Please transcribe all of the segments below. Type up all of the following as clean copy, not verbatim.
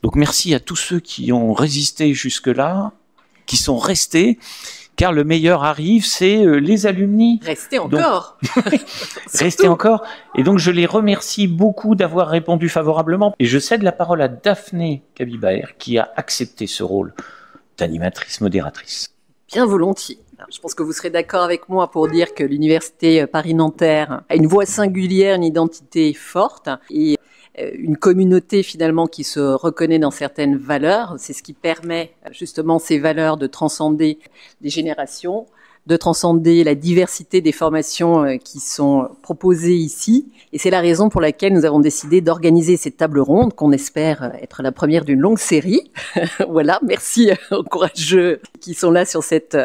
Donc merci à tous ceux qui ont résisté jusque-là, qui sont restés, car le meilleur arrive, c'est les alumni. Restez encore. Restez encore. Et donc je les remercie beaucoup d'avoir répondu favorablement. Et je cède la parole à Daphné Kabibaer, qui a accepté ce rôle d'animatrice modératrice. Bien volontiers. Alors, je pense que vous serez d'accord avec moi pour dire que l'Université Paris-Nanterre a une voix singulière, une identité forte et une communauté finalement qui se reconnaît dans certaines valeurs. C'est ce qui permet justement ces valeurs de transcender des générations, de transcender la diversité des formations qui sont proposées ici. Et c'est la raison pour laquelle nous avons décidé d'organiser cette table ronde, qu'on espère être la première d'une longue série. Voilà, merci aux courageux qui sont là sur cette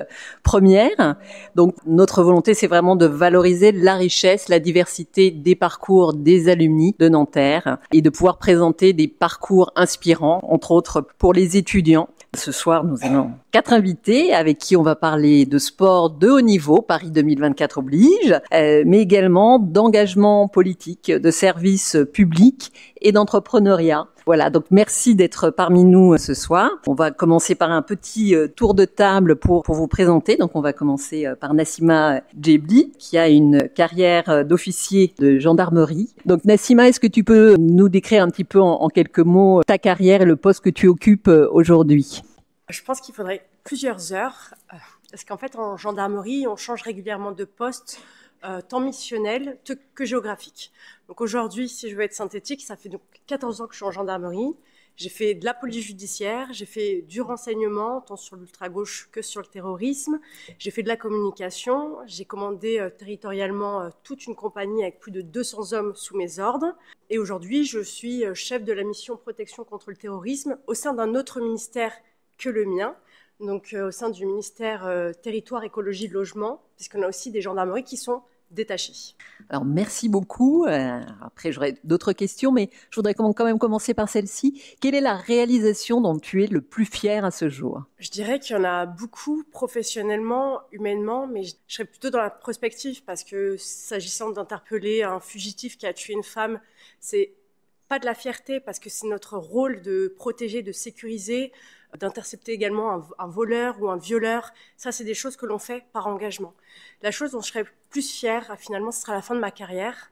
première. Donc, notre volonté, c'est vraiment de valoriser la richesse, la diversité des parcours des alumni de Nanterre et de pouvoir présenter des parcours inspirants, entre autres pour les étudiants. Ce soir, nous avons 4 invités avec qui on va parler de sport de haut niveau, Paris 2024 oblige, mais également d'engagement politique, de service public et d'entrepreneuriat. Voilà, donc merci d'être parmi nous ce soir. On va commencer par un petit tour de table pour vous présenter. Donc on va commencer par Nassima Djebli, qui a une carrière d'officier de gendarmerie. Donc Nassima, est-ce que tu peux nous décrire un petit peu en quelques mots ta carrière et le poste que tu occupes aujourd'hui ? Je pense qu'il faudrait plusieurs heures, parce qu'en fait en gendarmerie, on change régulièrement de poste, tant missionnel que géographique. Donc aujourd'hui, si je veux être synthétique, ça fait donc 14 ans que je suis en gendarmerie. J'ai fait de la police judiciaire, j'ai fait du renseignement, tant sur l'ultra-gauche que sur le terrorisme. J'ai fait de la communication, j'ai commandé territorialement toute une compagnie avec plus de 200 hommes sous mes ordres. Et aujourd'hui, je suis chef de la mission protection contre le terrorisme au sein d'un autre ministère que le mien, donc au sein du ministère Territoire, Écologie, Logement, puisqu'on a aussi des gendarmeries qui sont détachées. Alors merci beaucoup. Après j'aurais d'autres questions, mais je voudrais quand même commencer par celle-ci. Quelle est la réalisation dont tu es le plus fier à ce jour ? Je dirais qu'il y en a beaucoup professionnellement, humainement, mais je serais plutôt dans la prospective parce que s'agissant d'interpeller un fugitif qui a tué une femme, c'est pas de la fierté parce que c'est notre rôle de protéger, de sécuriser, d'intercepter également un voleur ou un violeur. Ça, c'est des choses que l'on fait par engagement. La chose dont je serais plus fière, finalement, ce sera la fin de ma carrière,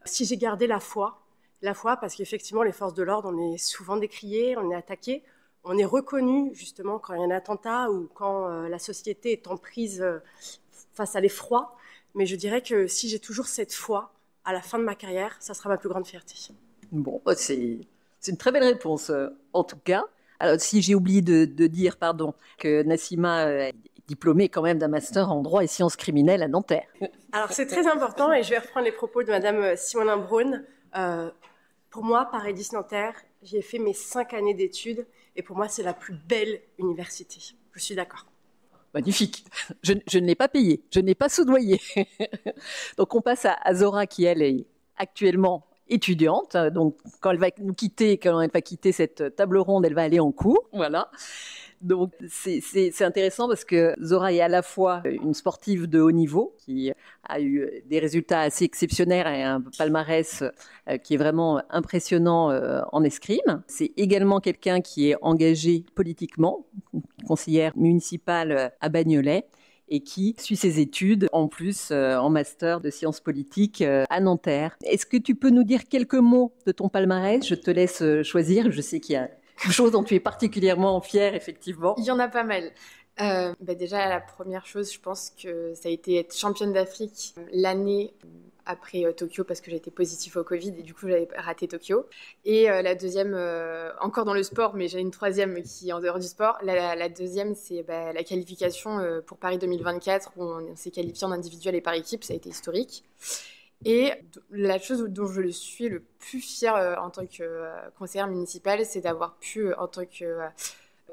si j'ai gardé la foi. La foi, parce qu'effectivement, les forces de l'ordre, on est souvent décriés, on est attaqués, on est reconnu justement quand il y a un attentat ou quand la société est en prise face à l'effroi. Mais je dirais que si j'ai toujours cette foi, à la fin de ma carrière, ça sera ma plus grande fierté. Bon, c'est une très belle réponse, en tout cas. Alors, si j'ai oublié de dire, que Nassima est diplômée quand même d'un master en droit et sciences criminelles à Nanterre. Alors, c'est très important et je vais reprendre les propos de Madame Simonin Braun. Pour moi, Paris Nanterre, j'ai fait mes 5 années d'études et pour moi, c'est la plus belle université. Je suis d'accord. Magnifique. Je ne l'ai pas payé, je n'ai pas soudoyé. Donc, on passe à Zora qui, elle, est actuellement étudiante. Donc, quand elle va quitter cette table ronde, elle va aller en cours. Voilà. Donc, c'est intéressant parce que Zora est à la fois une sportive de haut niveau qui a eu des résultats assez exceptionnels et un palmarès qui est vraiment impressionnant en escrime. C'est également quelqu'un qui est engagé politiquement, conseillère municipale à Bagnolet, et qui suit ses études, en plus, en master de sciences politiques à Nanterre. Est-ce que tu peux nous dire quelques mots de ton palmarès ? Je te laisse choisir. Je sais qu'il y a quelque chose dont tu es particulièrement fière, effectivement. Il y en a pas mal. Déjà, la première chose, je pense que ça a été être championne d'Afrique l'année après Tokyo parce que j'ai été positive au Covid et du coup j'avais raté Tokyo. Et la deuxième, encore dans le sport, mais j'ai une troisième qui est en dehors du sport. La deuxième, c'est la qualification pour Paris 2024 où on s'est qualifié en individuel et par équipe, ça a été historique. Et la chose dont je suis le plus fière en tant que conseillère municipale, c'est d'avoir pu, en tant que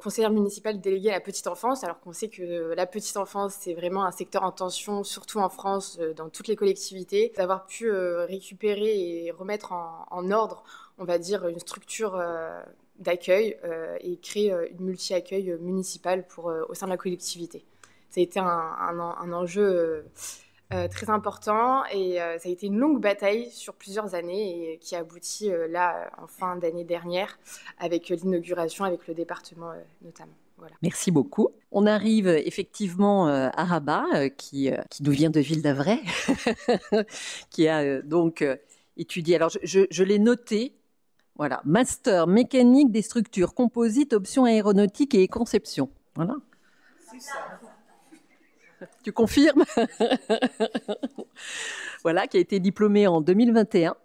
conseillère municipale déléguée à la petite enfance, alors qu'on sait que la petite enfance, c'est vraiment un secteur en tension, surtout en France, dans toutes les collectivités, d'avoir pu récupérer et remettre en ordre, on va dire, une structure d'accueil et créer une multi-accueil municipale au sein de la collectivité. Ça a été un enjeu très important et ça a été une longue bataille sur plusieurs années et qui aboutit là en fin d'année dernière avec l'inauguration avec le département notamment. Voilà. Merci beaucoup. On arrive effectivement à Rabat, qui nous vient de Ville d'Avray, qui a donc étudié. Alors je l'ai noté. Voilà, master mécanique des structures composites, options aéronautiques et conception. Voilà. C'est ça. Tu confirmes? Voilà, qui a été diplômé en 2021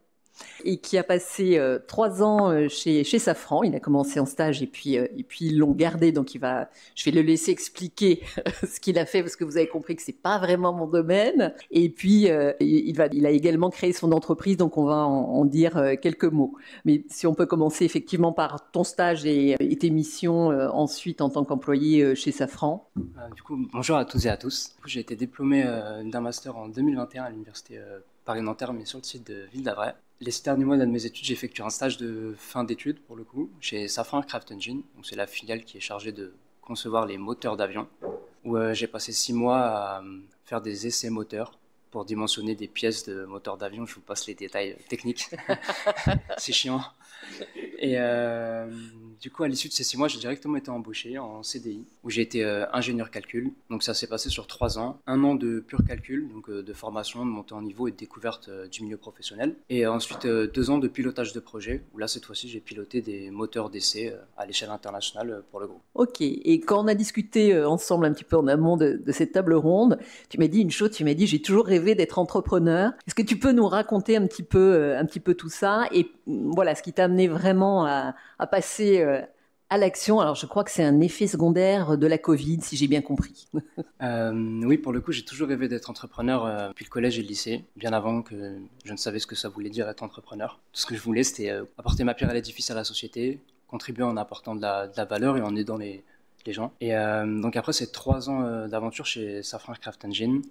et qui a passé 3 ans chez Safran. Il a commencé en stage et puis ils l'ont gardé. Donc je vais le laisser expliquer ce qu'il a fait parce que vous avez compris que c'est pas vraiment mon domaine. Et puis il a également créé son entreprise. Donc on va en dire quelques mots. Mais si on peut commencer effectivement par ton stage et tes missions ensuite en tant qu'employé chez Safran. Du coup, bonjour à toutes et à tous. Du coup, j'ai été diplômé d'un master en 2021 à l'université Paris-Nanterre, mais sur le site de Ville d'Avray. Les 6 derniers mois de mes études, j'ai effectué un stage de fin d'études, pour le coup, chez Safran Aircraft Engine. Donc, c'est la filiale qui est chargée de concevoir les moteurs d'avion, où j'ai passé 6 mois à faire des essais moteurs pour dimensionner des pièces de moteurs d'avion. Je vous passe les détails techniques. C'est chiant. Et du coup, à l'issue de ces 6 mois, j'ai directement été embauché en CDI, où j'ai été ingénieur calcul. Donc ça s'est passé sur 3 ans. 1 an de pur calcul, donc de formation, de montée en niveau et de découverte du milieu professionnel. Et ensuite 2 ans de pilotage de projet, où là, cette fois-ci, j'ai piloté des moteurs d'essai à l'échelle internationale pour le groupe. Ok, et quand on a discuté ensemble un petit peu en amont de cette table ronde, tu m'as dit une chose, tu m'as dit j'ai toujours rêvé d'être entrepreneur. Est-ce que tu peux nous raconter un petit peu tout ça et voilà ce qui t'a amené vraiment à passer à l'action? Alors je crois que c'est un effet secondaire de la Covid, si j'ai bien compris. Oui, pour le coup, j'ai toujours rêvé d'être entrepreneur depuis le collège et le lycée, bien avant que je ne savais ce que ça voulait dire être entrepreneur. Tout ce que je voulais, c'était apporter ma pierre à l'édifice à la société, contribuer en apportant de la valeur et en aidant les gens. Et donc après ces 3 ans d'aventure chez Safran Aircraft Engine,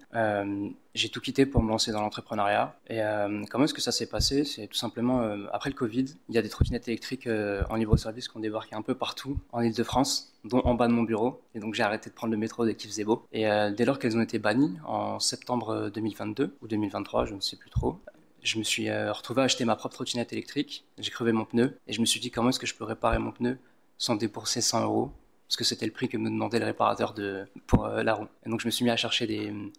j'ai tout quitté pour me lancer dans l'entrepreneuriat. Et comment est-ce que ça s'est passé? C'est tout simplement, après le Covid, il y a des trottinettes électriques en libre service qui ont débarqué un peu partout en Île-de-France, dont en bas de mon bureau. Et donc j'ai arrêté de prendre le métro dès qu'il faisait beau. Et dès lors qu'elles ont été bannies, en septembre 2022 ou 2023, je ne sais plus trop, je me suis retrouvé à acheter ma propre trottinette électrique. J'ai crevé mon pneu et je me suis dit comment est-ce que je peux réparer mon pneu sans débourser 100 €, parce que c'était le prix que me demandait le réparateur pour la roue. Et donc je me suis mis à chercher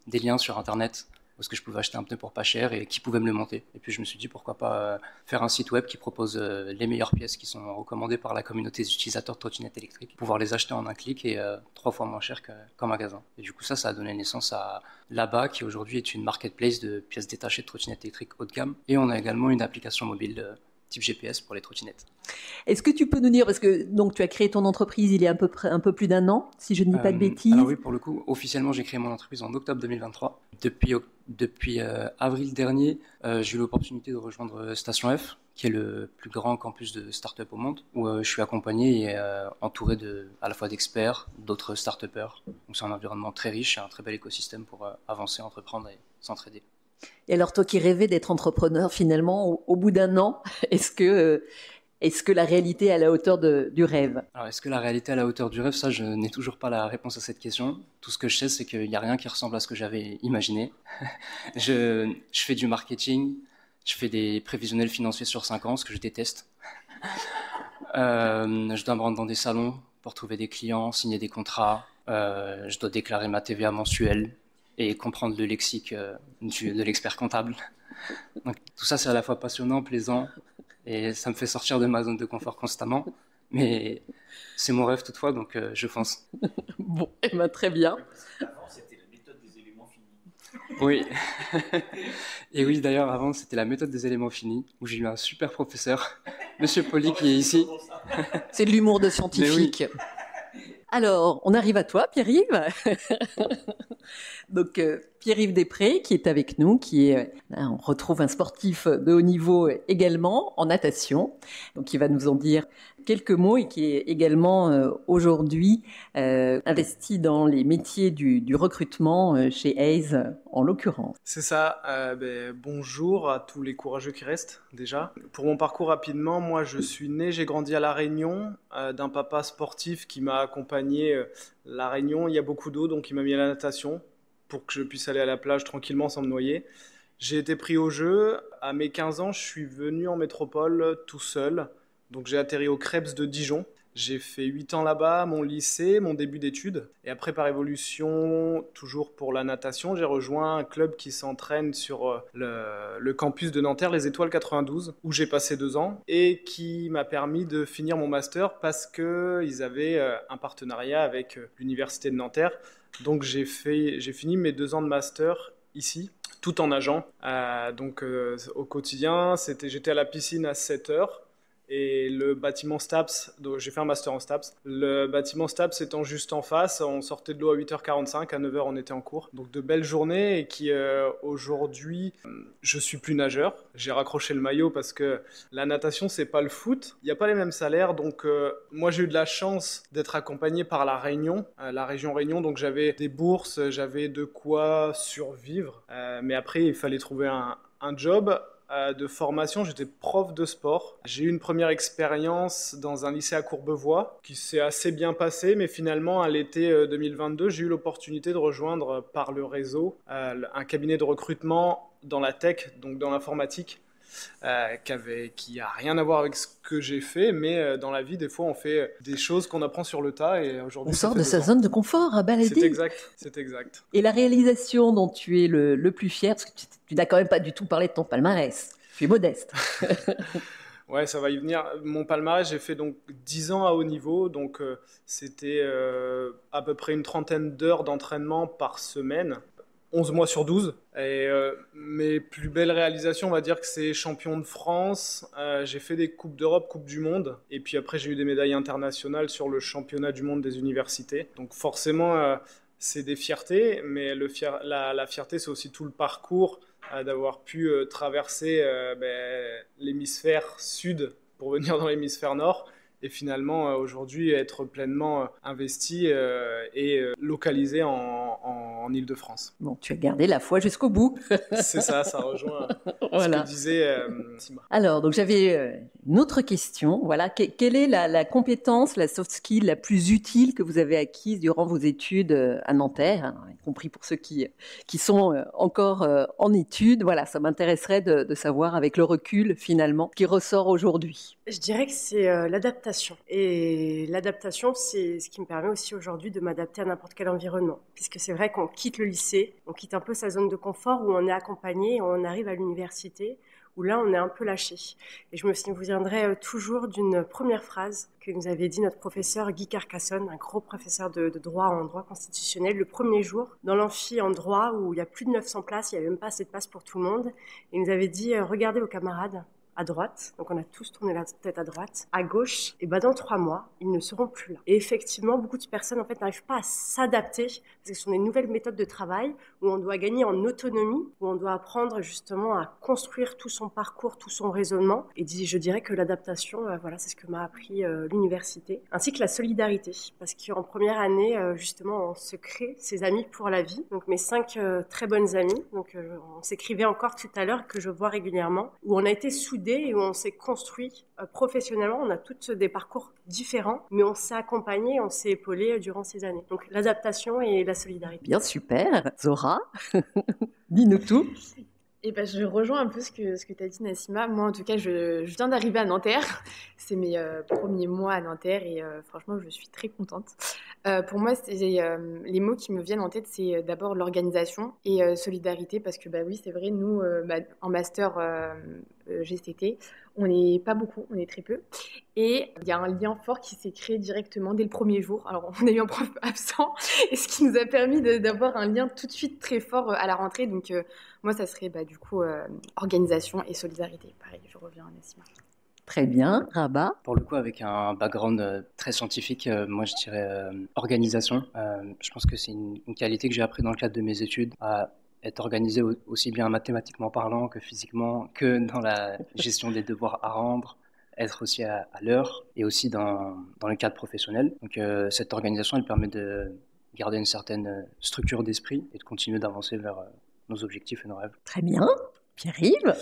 des liens sur internet où est-ce que je pouvais acheter un pneu pour pas cher et qui pouvait me le monter. Et puis je me suis dit pourquoi pas faire un site web qui propose les meilleures pièces qui sont recommandées par la communauté des utilisateurs de trottinettes électriques, pouvoir les acheter en un clic et 3 fois moins cher qu'en magasin. Et du coup ça a donné naissance à Là-bas, qui aujourd'hui est une marketplace de pièces détachées de trottinettes électriques haut de gamme. Et on a également une application mobile type GPS pour les trottinettes. Est-ce que tu peux nous dire, parce que donc tu as créé ton entreprise il y a un peu plus d'1 an, si je ne dis pas de bêtises. Alors oui, pour le coup, officiellement j'ai créé mon entreprise en octobre 2023. Depuis avril dernier, j'ai eu l'opportunité de rejoindre Station F, qui est le plus grand campus de start-up au monde, où je suis accompagné et entouré à la fois d'experts, d'autres start-upers. Donc c'est un environnement très riche et un très bel écosystème pour avancer, entreprendre et s'entraider. Et alors toi qui rêvais d'être entrepreneur, finalement, au bout d'1 an, est-ce que la réalité est à la hauteur du rêve? Alors est-ce que la réalité est à la hauteur du rêve? Ça, je n'ai toujours pas la réponse à cette question. Tout ce que je sais, c'est qu'il n'y a rien qui ressemble à ce que j'avais imaginé. Je fais du marketing, je fais des prévisionnels financiers sur 5 ans, ce que je déteste. Je dois me rendre dans des salons pour trouver des clients, signer des contrats. Je dois déclarer ma TVA mensuelle et comprendre le lexique de l'expert comptable. Donc, tout ça, c'est à la fois passionnant, plaisant, et ça me fait sortir de ma zone de confort constamment. Mais c'est mon rêve toutefois, donc je fonce. Bon, eh ben, très bien. Avant, c'était la méthode des éléments finis. Oui. Et oui, d'ailleurs, avant, c'était la méthode des éléments finis, où j'ai eu un super professeur, Monsieur Poli, qui est ici. C'est de l'humour de scientifique. Oui. Alors, on arrive à toi, Pierre-Yves. Donc, Pierre-Yves Després, qui est avec nous, on retrouve un sportif de haut niveau également en natation, donc qui va nous en dire quelques mots et qui est également aujourd'hui investi dans les métiers du recrutement chez Hayes en l'occurrence. C'est ça. Bonjour à tous les courageux qui restent déjà. Pour mon parcours rapidement, moi je suis né, j'ai grandi à La Réunion d'un papa sportif qui m'a accompagné. La Réunion, il y a beaucoup d'eau, donc il m'a mis à la natation. pour que je puisse aller à la plage tranquillement sans me noyer. J'ai été pris au jeu. À mes 15 ans, je suis venu en métropole tout seul. Donc j'ai atterri au Krebs de Dijon. J'ai fait 8 ans là-bas, mon lycée, mon début d'études. Et après, par évolution, toujours pour la natation, j'ai rejoint un club qui s'entraîne sur le campus de Nanterre, les Étoiles 92, où j'ai passé 2 ans et qui m'a permis de finir mon master parce qu'ils avaient un partenariat avec l'université de Nanterre. Donc j'ai fini mes 2 ans de master ici, tout en nageant. Au quotidien, j'étais à la piscine à 7 heures. Et le bâtiment STAPS, donc j'ai fait un master en STAPS, le bâtiment STAPS étant juste en face, on sortait de l'eau à 8h45, à 9h on était en cours. Donc de belles journées et qui aujourd'hui, je suis plus nageur. J'ai raccroché le maillot parce que la natation c'est pas le foot, il n'y a pas les mêmes salaires. Donc moi j'ai eu de la chance d'être accompagné par la Réunion, la région Réunion, donc j'avais des bourses, j'avais de quoi survivre. Mais après il fallait trouver un job. De formation, j'étais prof de sport. J'ai eu une première expérience dans un lycée à Courbevoie qui s'est assez bien passée, mais finalement à l'été 2022, j'ai eu l'opportunité de rejoindre par le réseau un cabinet de recrutement dans la tech, donc dans l'informatique, qui a rien à voir avec ce que j'ai fait, mais dans la vie, des fois, on fait des choses qu'on apprend sur le tas. Et aujourd'hui, on sort de sa zone de confort à balader. C'est exact. Et la réalisation dont tu es le plus fier, parce que tu n'as quand même pas du tout parlé de ton palmarès. Tu es modeste. Ouais, ça va y venir. Mon palmarès, j'ai fait donc 10 ans à haut niveau, donc c'était à peu près une trentaine d'heures d'entraînement par semaine. 11 mois sur 12. Et mes plus belles réalisations, on va dire que c'est champion de France. J'ai fait des Coupes d'Europe, Coupes du Monde. Et puis après, j'ai eu des médailles internationales sur le championnat du monde des universités. Donc forcément, c'est des fiertés. Mais la fierté, c'est aussi tout le parcours d'avoir pu traverser l'hémisphère sud pour venir dans l'hémisphère nord. Et finalement, aujourd'hui, être pleinement investi et localisé en Île-de-France. Bon, tu as gardé la foi jusqu'au bout. C'est ça rejoint ce que disait Sima. Alors, donc j'avais une autre question. Voilà, quelle est la compétence, la soft skill la plus utile que vous avez acquise durant vos études à Nanterre, hein, y compris pour ceux qui sont encore en études. Voilà, ça m'intéresserait de savoir avec le recul, finalement, qui ressort aujourd'hui. Je dirais que c'est l'adaptation. Et l'adaptation, c'est ce qui me permet aussi aujourd'hui de m'adapter à n'importe quel environnement. Puisque c'est vrai qu'on quitte le lycée, on quitte un peu sa zone de confort où on est accompagné et on arrive à l'université où là, on est un peu lâché. Et je me souviendrai toujours d'une première phrase que nous avait dit notre professeur Guy Carcassonne, un gros professeur de droit en droit constitutionnel, le premier jour, dans l'amphi en droit où il y a plus de 900 places, il n'y avait même pas assez de place pour tout le monde. Il nous avait dit, regardez vos camarades, à droite, donc on a tous tourné la tête à droite, à gauche, et dans 3 mois, ils ne seront plus là. Et effectivement, beaucoup de personnes en fait n'arrivent pas à s'adapter parce que ce sont des nouvelles méthodes de travail où on doit gagner en autonomie, où on doit apprendre justement à construire tout son parcours, tout son raisonnement. Et je dirais que l'adaptation, voilà, c'est ce que m'a appris l'université, ainsi que la solidarité, parce qu'en première année, justement, on se crée ses amis pour la vie. Donc mes 5 très bonnes amies, donc on s'écrivait encore tout à l'heure que je vois régulièrement, où on a été soudés et où on s'est construit professionnellement. On a tous des parcours différents, mais on s'est accompagnés, on s'est épaulés durant ces années. Donc l'adaptation et la solidarité. Bien, super. Zora, dis-nous tout. Et je rejoins un peu ce que tu as dit, Nassima. Moi, en tout cas, je viens d'arriver à Nanterre. C'est mes premiers mois à Nanterre et franchement, je suis très contente. Pour moi, les mots qui me viennent en tête, c'est d'abord l'organisation et solidarité, parce que oui, c'est vrai, nous, en master GCT, on n'est pas beaucoup, on est très peu. Et il y a un lien fort qui s'est créé directement dès le premier jour. Alors, on a eu un prof absent, et ce qui nous a permis d'avoir un lien tout de suite très fort à la rentrée. Donc, moi, ça serait du coup organisation et solidarité. Pareil, je reviens à Nassima. Très bien, Rabat. Pour le coup, avec un background très scientifique, moi je dirais organisation. Je pense que c'est une qualité que j'ai appris dans le cadre de mes études, à être organisé aussi bien mathématiquement parlant que physiquement, que dans la gestion des devoirs à rendre, être aussi à l'heure et aussi dans le cadre professionnel. Donc cette organisation, elle permet de garder une certaine structure d'esprit et de continuer d'avancer vers nos objectifs et nos rêves. Très bien. Pierre-Yves.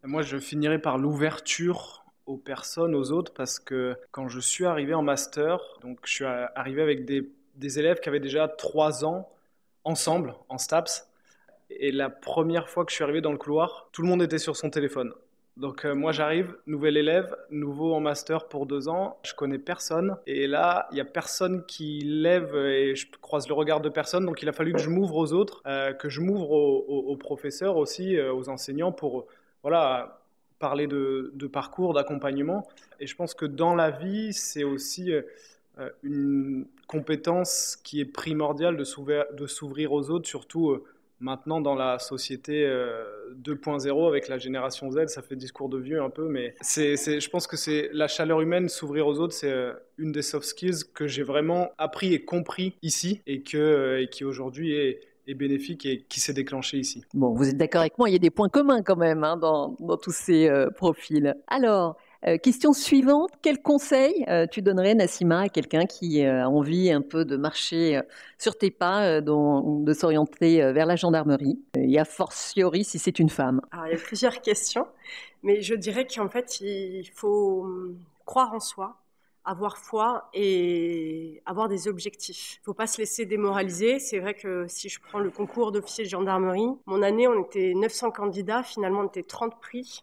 Moi, je finirai par l'ouverture aux personnes, aux autres, parce que quand je suis arrivé en master, donc je suis arrivé avec des élèves qui avaient déjà 3 ans ensemble, en STAPS. Et la première fois que je suis arrivé dans le couloir, tout le monde était sur son téléphone. Donc moi j'arrive, nouvel élève, nouveau en master pour 2 ans, je connais personne. Et là, il n'y a personne qui lève et je croise le regard de personne. Donc il a fallu que je m'ouvre aux autres, que je m'ouvre aux professeurs aussi, aux enseignants pour voilà, parler de parcours, d'accompagnement. Et je pense que dans la vie, c'est aussi une compétence qui est primordiale de s'ouvrir aux autres, surtout maintenant dans la société 2.0 avec la génération Z. Ça fait discours de vieux un peu, mais je pense que c'est la chaleur humaine, s'ouvrir aux autres, c'est une des soft skills que j'ai vraiment appris et compris ici et qui aujourd'hui est bénéfique et qui s'est déclenché ici. Bon, vous êtes d'accord avec moi, il y a des points communs quand même dans tous ces profils. Alors, question suivante, quel conseil tu donnerais, Nassima, à quelqu'un qui a envie un peu de marcher sur tes pas, de s'orienter vers la gendarmerie, et a fortiori si c'est une femme? Alors, il y a plusieurs questions, mais je dirais qu'en fait, il faut croire en soi, avoir foi et avoir des objectifs. Il ne faut pas se laisser démoraliser. C'est vrai que si je prends le concours d'officier de gendarmerie, mon année, on était 900 candidats, finalement on était 30 pris,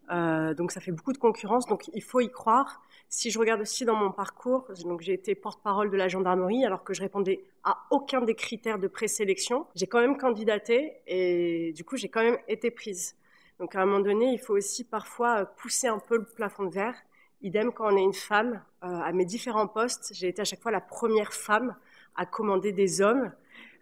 donc ça fait beaucoup de concurrence, donc il faut y croire. Si je regarde aussi dans mon parcours, donc j'ai été porte-parole de la gendarmerie alors que je répondais à aucun des critères de présélection. J'ai quand même candidaté et du coup j'ai quand même été prise. Donc à un moment donné, il faut aussi parfois pousser un peu le plafond de verre. Idem quand on est une femme, à mes différents postes, j'ai été à chaque fois la première femme à commander des hommes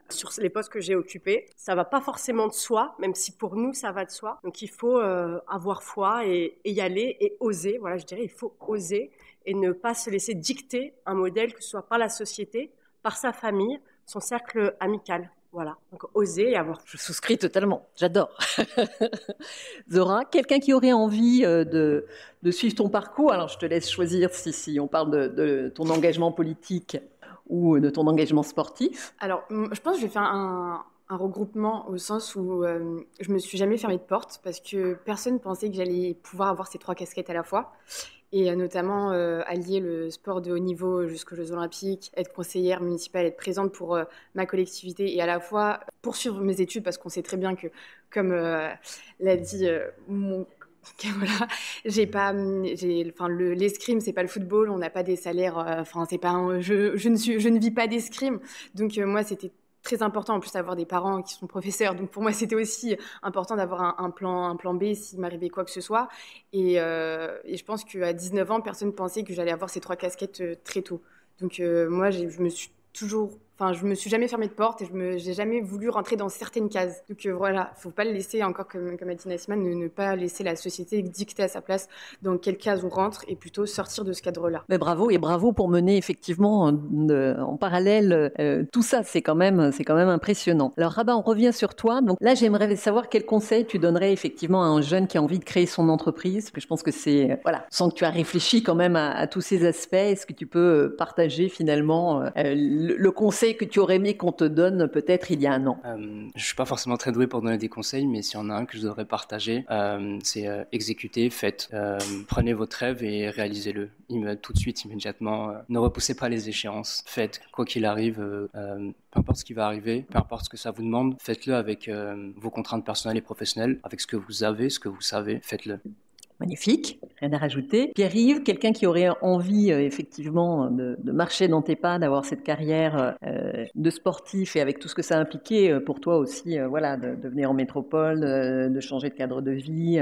sur les postes que j'ai occupés. Ça va pas forcément de soi, même si pour nous ça va de soi. Donc il faut avoir foi et y aller et oser. Voilà, je dirais il faut oser et ne pas se laisser dicter un modèle, que ce soit par la société, par sa famille, son cercle amical. Voilà, donc oser et avoir. Je souscris totalement, j'adore. Zora, quelqu'un qui aurait envie de suivre ton parcours, alors je te laisse choisir si on parle de ton engagement politique ou de ton engagement sportif. Alors, je pense que je vais faire un regroupement au sens où je me suis jamais fermée de porte parce que personne pensait que j'allais pouvoir avoir ces 3 casquettes à la fois. Et notamment allier le sport de haut niveau jusqu'aux Jeux Olympiques, être conseillère municipale, être présente pour ma collectivité et à la fois poursuivre mes études parce qu'on sait très bien que, comme l'a dit voilà, l'escrime c'est pas le football, on n'a pas des salaires, c'est pas je ne vis pas d'escrime, donc moi c'était très important en plus d'avoir des parents qui sont professeurs, donc pour moi c'était aussi important d'avoir un plan B s'il m'arrivait quoi que ce soit, et je pense qu'à 19 ans personne pensait que j'allais avoir ces 3 casquettes très tôt, donc moi je me suis jamais fermée de porte et j'ai jamais voulu rentrer dans certaines cases. Donc voilà, faut pas le laisser, encore comme a dit Nassima, ne pas laisser la société dicter à sa place dans quelle case on rentre et plutôt sortir de ce cadre-là. Mais bravo pour mener effectivement en parallèle tout ça, c'est quand même impressionnant. Alors Rabat, on revient sur toi. Donc là, j'aimerais savoir quel conseil tu donnerais effectivement à un jeune qui a envie de créer son entreprise, parce que je pense que c'est sans que tu as réfléchi quand même à tous ces aspects. Est-ce que tu peux partager finalement le conseil que tu aurais aimé qu'on te donne peut-être il y a un an? Je suis pas forcément très doué pour donner des conseils, mais s'il y en a un que je devrais partager, c'est exécuter, faites. Prenez votre rêve et réalisez-le tout de suite, immédiatement. Ne repoussez pas les échéances. Faites, quoi qu'il arrive, peu importe ce qui va arriver, peu importe ce que ça vous demande, faites-le avec vos contraintes personnelles et professionnelles, avec ce que vous avez, ce que vous savez, faites-le. Magnifique, rien à rajouter. Pierre-Yves, quelqu'un qui aurait envie effectivement de marcher dans tes pas, d'avoir cette carrière de sportif et avec tout ce que ça impliquait pour toi aussi, de venir en métropole, de changer de cadre de vie,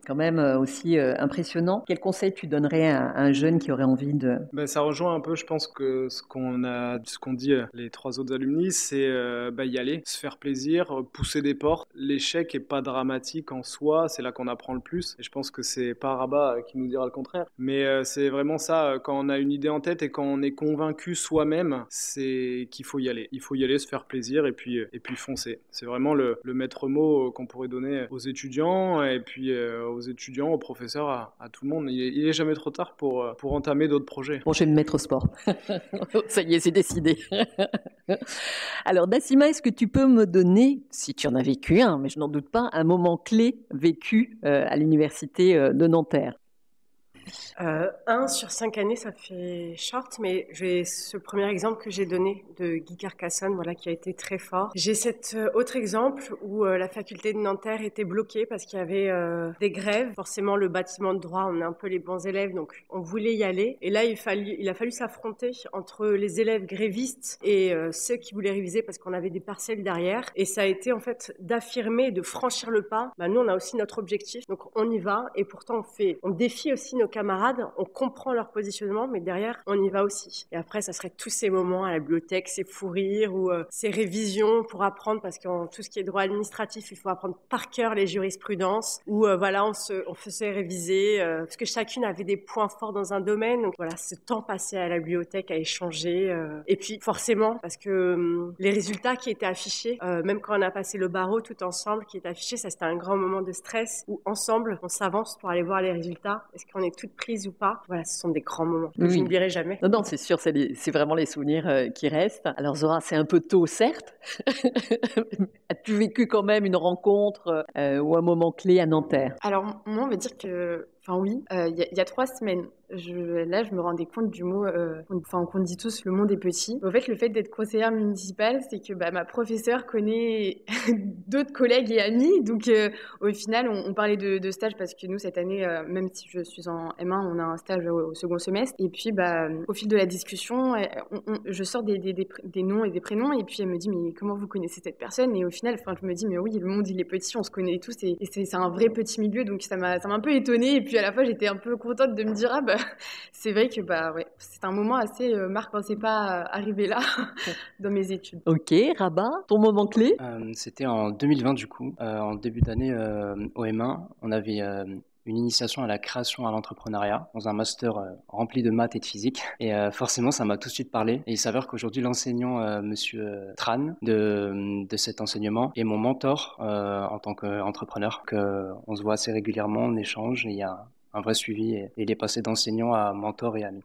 quand même aussi impressionnant. Quel conseil tu donnerais à un jeune qui aurait envie de... Ça rejoint un peu, je pense que ce qu'on dit les 3 autres alumni, c'est y aller, se faire plaisir, pousser des portes. L'échec est pas dramatique en soi, c'est là qu'on apprend le plus. Et je pense que c'est pas Rabat qui nous dira le contraire, mais c'est vraiment ça, quand on a une idée en tête et quand on est convaincu soi-même, c'est qu'il faut y aller. Il faut y aller, se faire plaisir et puis foncer. C'est vraiment le maître mot qu'on pourrait donner aux étudiants et puis aux professeurs, à tout le monde. Il est jamais trop tard pour entamer d'autres projets. Bon, je vais me mettre au sport. Ça y est, c'est décidé. Alors, Nassima, est-ce que tu peux me donner, si tu en as vécu un, mais je n'en doute pas, un moment clé vécu à l'université de Nanterre? Un sur 5 années, ça fait short, mais j'ai ce premier exemple que j'ai donné de Guy Carcassonne, voilà, qui a été très fort. J'ai cet autre exemple où la faculté de Nanterre était bloquée parce qu'il y avait des grèves. Forcément, le bâtiment de droit, on est un peu les bons élèves, donc on voulait y aller. Et là, il a fallu s'affronter entre les élèves grévistes et ceux qui voulaient réviser parce qu'on avait des parcelles derrière. Et ça a été en fait d'affirmer, de franchir le pas. Bah, nous, on a aussi notre objectif, donc on y va. Et pourtant, on défie aussi nos camarades, on comprend leur positionnement, mais derrière, on y va aussi. Et après, ça serait tous ces moments à la bibliothèque, ces fous rires ou ces révisions pour apprendre, parce qu'en tout ce qui est droit administratif, il faut apprendre par cœur les jurisprudences, où voilà, on faisait réviser, parce que chacune avait des points forts dans un domaine. Donc voilà, ce temps passé à la bibliothèque à échanger. Et puis forcément, parce que les résultats qui étaient affichés, même quand on a passé le barreau tout ensemble, qui est affiché, ça c'était un grand moment de stress, où ensemble, on s'avance pour aller voir les résultats. Est-ce qu'on est toutes prises ou pas? Voilà, ce sont des grands moments que je n'oublierai jamais. Non, c'est sûr, c'est vraiment les souvenirs qui restent. Alors Zora, c'est un peu tôt, certes. As-tu vécu quand même une rencontre ou un moment clé à Nanterre? Alors, moi, on va dire que, enfin oui, il y a 3 semaines, là, je me rendais compte du mot, qu'on dit tous, le monde est petit. En fait, le fait d'être conseillère municipale, c'est que ma professeure connaît d'autres collègues et amis. Donc, au final, on parlait de stage parce que nous, cette année, même si je suis en M1, on a un stage au second semestre. Et puis, au fil de la discussion, je sors des noms et des prénoms. Et puis, elle me dit, mais comment vous connaissez cette personne? Et au final, je me dis, mais oui, le monde, il est petit, on se connaît tous. Et c'est un vrai petit milieu. Donc, ça m'a un peu étonnée. Et puis, à la fois, j'étais un peu contente de me dire, c'est vrai que ouais, c'est un moment assez marquant. C'est pas arrivé là dans mes études. Ok, Rabat, ton moment clé? C'était en 2020 du coup, en début d'année au M1, on avait une initiation à la création à l'entrepreneuriat dans un master rempli de maths et de physique. Et forcément, ça m'a tout de suite parlé. Et il s'avère qu'aujourd'hui, l'enseignant, monsieur Tran, de cet enseignement, est mon mentor en tant qu'entrepreneur. On se voit assez régulièrement, on échange, et il y a un vrai suivi. Et il est passé d'enseignant à mentor et ami.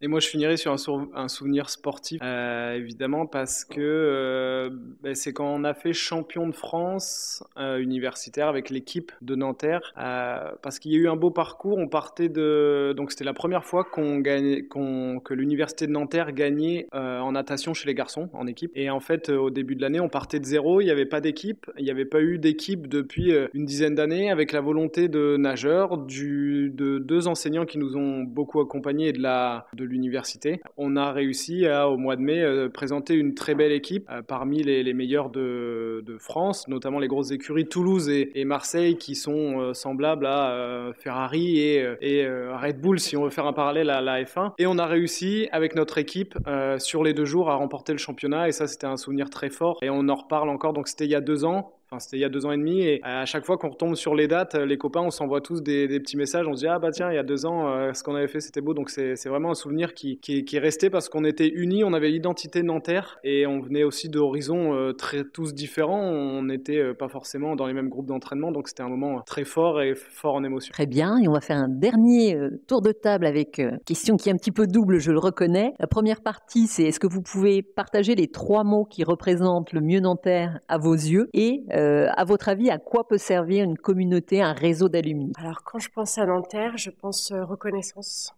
Et moi, je finirai sur un souvenir sportif, évidemment, parce que c'est quand on a fait champion de France universitaire avec l'équipe de Nanterre, parce qu'il y a eu un beau parcours. On partait donc c'était la première fois que l'université de Nanterre gagnait en natation chez les garçons en équipe. Et en fait, au début de l'année, on partait de zéro. Il n'y avait pas d'équipe. Il n'y avait pas eu d'équipe depuis une dizaine d'années, avec la volonté de nageurs, de 2 enseignants qui nous ont beaucoup accompagnés de l'université. On a réussi au mois de mai présenter une très belle équipe parmi les meilleurs de France, notamment les grosses écuries Toulouse et Marseille qui sont semblables à Ferrari et Red Bull si on veut faire un parallèle à la F1. Et on a réussi avec notre équipe sur les 2 jours à remporter le championnat et ça c'était un souvenir très fort et on en reparle encore. Donc c'était il y a 2 ans. Enfin, c'était il y a 2 ans et demi et à chaque fois qu'on retombe sur les dates, les copains, on s'envoie tous des petits messages. On se dit ah bah tiens, il y a 2 ans, ce qu'on avait fait c'était beau. Donc c'est vraiment un souvenir qui est resté parce qu'on était unis, on avait l'identité Nanterre et on venait aussi d'horizons tous différents. On n'était pas forcément dans les mêmes groupes d'entraînement, donc c'était un moment très fort et fort en émotion. Très bien, et on va faire un dernier tour de table avec question qui est un petit peu double, je le reconnais. La première partie, c'est est-ce que vous pouvez partager les 3 mots qui représentent le mieux Nanterre à vos yeux et à votre avis, à quoi peut servir une communauté, un réseau d'alumni? Alors, quand je pense à Nanterre, je pense reconnaissance.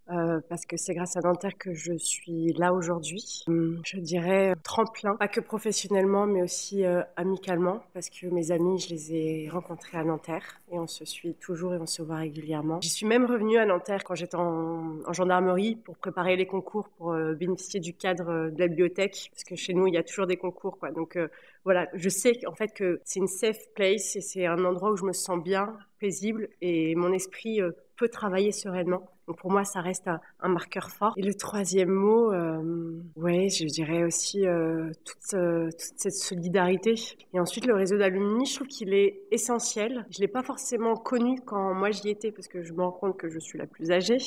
Parce que c'est grâce à Nanterre que je suis là aujourd'hui. Je dirais tremplin, pas que professionnellement, mais aussi amicalement, parce que mes amis, je les ai rencontrés à Nanterre et on se suit toujours et on se voit régulièrement. J'y suis même revenue à Nanterre quand j'étais en gendarmerie pour préparer les concours, pour bénéficier du cadre de la bibliothèque, parce que chez nous, il y a toujours des concours, quoi. Donc voilà, je sais en fait que c'est une safe place et c'est un endroit où je me sens bien, paisible et mon esprit peut travailler sereinement. Donc pour moi, ça reste un marqueur fort. Et le 3e mot, ouais, je dirais aussi toute cette solidarité. Et ensuite, le réseau d'alumni, je trouve qu'il est essentiel. Je l'ai pas forcément connu quand moi j'y étais, parce que je me rends compte que je suis la plus âgée,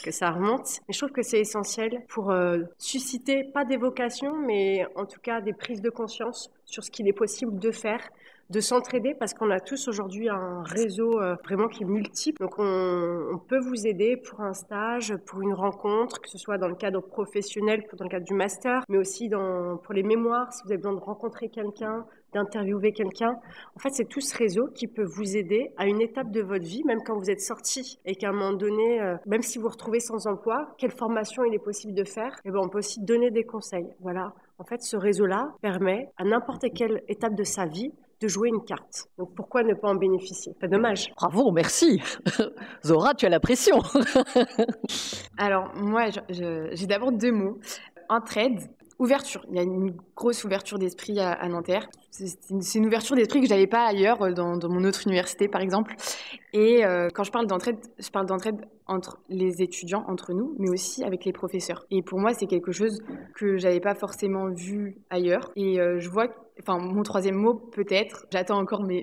que ça remonte. Mais je trouve que c'est essentiel pour susciter, pas des vocations, mais en tout cas des prises de conscience sur ce qu'il est possible de faire, de s'entraider, parce qu'on a tous aujourd'hui un réseau vraiment qui est multiple. Donc on peut vous aider pour un stage, pour une rencontre, que ce soit dans le cadre professionnel, dans le cadre du master, mais aussi pour les mémoires, si vous avez besoin de rencontrer quelqu'un, d'interviewer quelqu'un. En fait, c'est tout ce réseau qui peut vous aider à une étape de votre vie, même quand vous êtes sorti et qu'à un moment donné, même si vous vous retrouvez sans emploi, quelle formation il est possible de faire, et ben on peut aussi donner des conseils. Voilà. En fait, ce réseau-là permet à n'importe quelle étape de sa vie de jouer une carte. Donc pourquoi ne pas en bénéficier? C'est dommage. Bravo, merci. Zora, tu as la pression. Alors, moi, j'ai d'abord 2 mots. Entraide, ouverture. Il y a une grosse ouverture d'esprit à Nanterre. C'est une ouverture d'esprit que je n'avais pas ailleurs, dans mon autre université, par exemple. Et quand je parle d'entraide entre les étudiants, entre nous, mais aussi avec les professeurs. Et pour moi, c'est quelque chose que je n'avais pas forcément vu ailleurs. Et je vois, mon 3e mot, peut-être, j'attends encore mes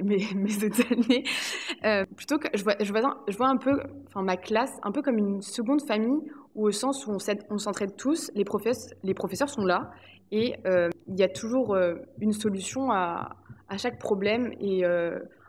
autres années, plutôt que je vois un peu, ma classe, un peu comme une seconde famille, où au sens où on s'entraide tous, les professeurs sont là, et il y a toujours une solution à chaque problème, et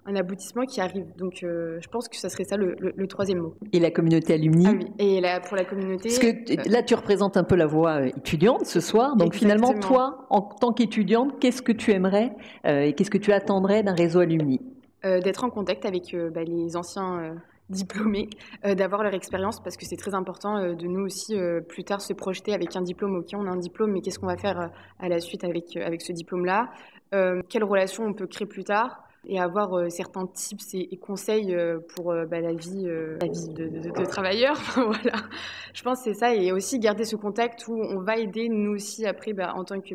un aboutissement qui arrive. Donc, je pense que ça serait ça le 3e mot. Et la communauté alumni. Ah oui, et là, pour la communauté... Parce que là, tu représentes un peu la voix étudiante ce soir. Donc, exactement. Finalement, toi, en tant qu'étudiante, qu'est-ce que tu aimerais et qu'est-ce que tu attendrais d'un réseau alumni? D'être en contact avec les anciens diplômés, d'avoir leur expérience, parce que c'est très important de nous aussi, plus tard, se projeter avec un diplôme. Ok, on a un diplôme, mais qu'est-ce qu'on va faire à la suite avec ce diplôme-là? Quelles relations on peut créer plus tard? Et avoir certains tips et conseils pour la vie de travailleur. Voilà. Je pense que c'est ça, et aussi garder ce contact où on va aider nous aussi après, en tant que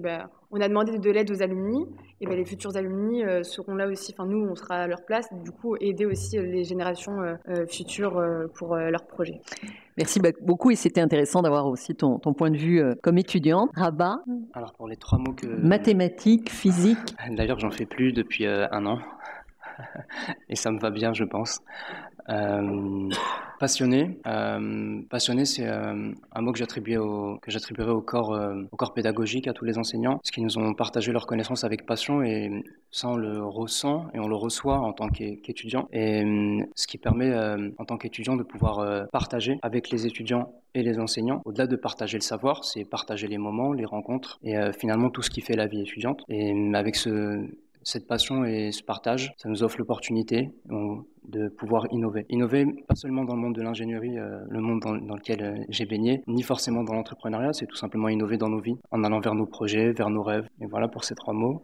on a demandé de l'aide aux alumni, et les futurs alumni seront là aussi. Nous, on sera à leur place, du coup aider aussi les générations futures pour leurs projets. Merci beaucoup, et c'était intéressant d'avoir aussi ton point de vue comme étudiante. Rabat. Alors pour les 3 mots que... Mathématiques, physique. D'ailleurs, j'en fais plus depuis 1 an. Et ça me va bien, je pense. Passionné. Passionné, c'est un mot que j'attribuerai au corps pédagogique, à tous les enseignants, parce qu'ils nous ont partagé leurs connaissances avec passion, et ça on le ressent et on le reçoit en tant qu'étudiant. Et ce qui permet en tant qu'étudiant de pouvoir partager avec les étudiants et les enseignants. Au-delà de partager le savoir, c'est partager les moments, les rencontres, et finalement tout ce qui fait la vie étudiante. Et avec cette passion et ce partage, ça nous offre l'opportunité de pouvoir innover. Innover, pas seulement dans le monde de l'ingénierie, le monde dans lequel j'ai baigné, ni forcément dans l'entrepreneuriat, c'est tout simplement innover dans nos vies, en allant vers nos projets, vers nos rêves. Et voilà pour ces 3 mots.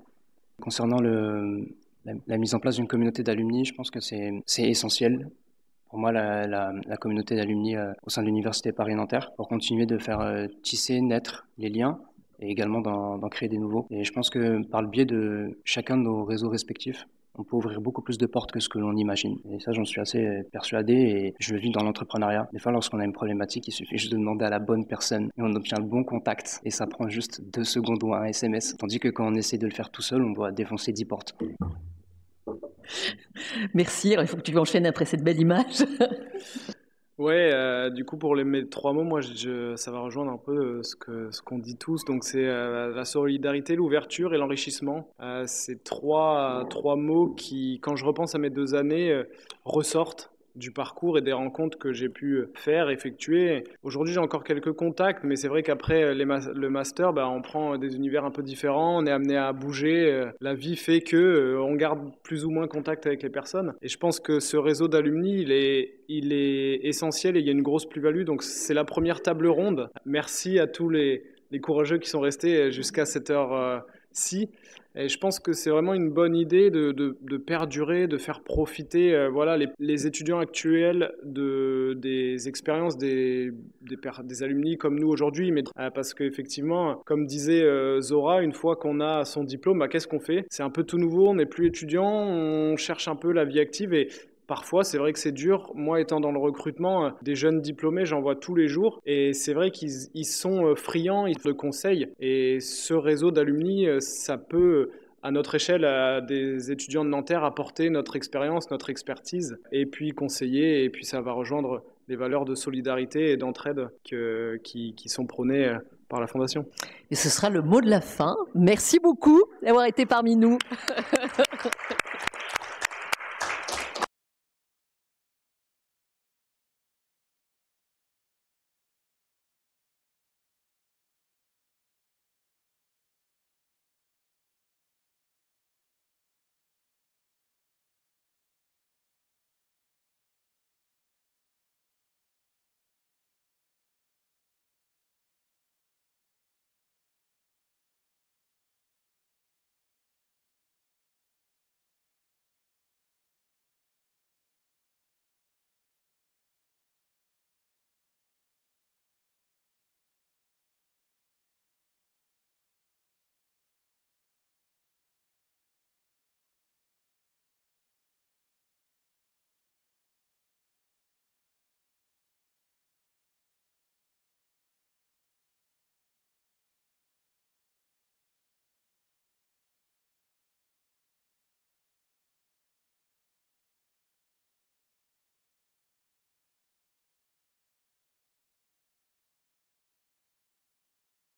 Concernant la mise en place d'une communauté d'alumni, je pense que c'est essentiel. Pour moi, la communauté d'alumni au sein de l'Université Paris-Nanterre, pour continuer de faire tisser, naître les liens, et également d'en créer des nouveaux. Et je pense que par le biais de chacun de nos réseaux respectifs, on peut ouvrir beaucoup plus de portes que ce que l'on imagine. Et ça, j'en suis assez persuadé, et je le vis dans l'entrepreneuriat. Des fois, lorsqu'on a une problématique, il suffit juste de demander à la bonne personne et on obtient le bon contact, et ça prend juste 2 secondes ou un SMS. Tandis que quand on essaie de le faire tout seul, on doit défoncer 10 portes. Merci. Alors, il faut que tu enchaînes après cette belle image. Ouais, du coup pour mes 3 mots, moi ça va rejoindre un peu ce qu'on dit tous. Donc c'est la solidarité, l'ouverture et l'enrichissement. C'est trois mots qui, quand je repense à mes 2 années, ressortent du parcours et des rencontres que j'ai pu faire, effectuer. Aujourd'hui, j'ai encore quelques contacts, mais c'est vrai qu'après le master, on prend des univers un peu différents, on est amené à bouger. La vie fait que on garde plus ou moins contact avec les personnes. Et je pense que ce réseau d'alumni, il est essentiel, et il y a une grosse plus-value. Donc c'est la première table ronde. Merci à tous les courageux qui sont restés jusqu'à cette heure-ci. Et je pense que c'est vraiment une bonne idée de perdurer, de faire profiter les étudiants actuels des expériences des alumni comme nous aujourd'hui. Mais parce qu'effectivement, comme disait Zora, une fois qu'on a son diplôme, qu'est-ce qu'on fait? C'est un peu tout nouveau, on n'est plus étudiant, on cherche un peu la vie active, et parfois, c'est vrai que c'est dur. Moi, étant dans le recrutement, des jeunes diplômés, j'en vois tous les jours. Et c'est vrai qu'ils sont friands, ils le conseillent. Et ce réseau d'alumni, ça peut, à notre échelle, à des étudiants de Nanterre, apporter notre expérience, notre expertise, et puis conseiller. Et puis ça va rejoindre les valeurs de solidarité et d'entraide qui sont prônées par la Fondation. Et ce sera le mot de la fin. Merci beaucoup d'avoir été parmi nous.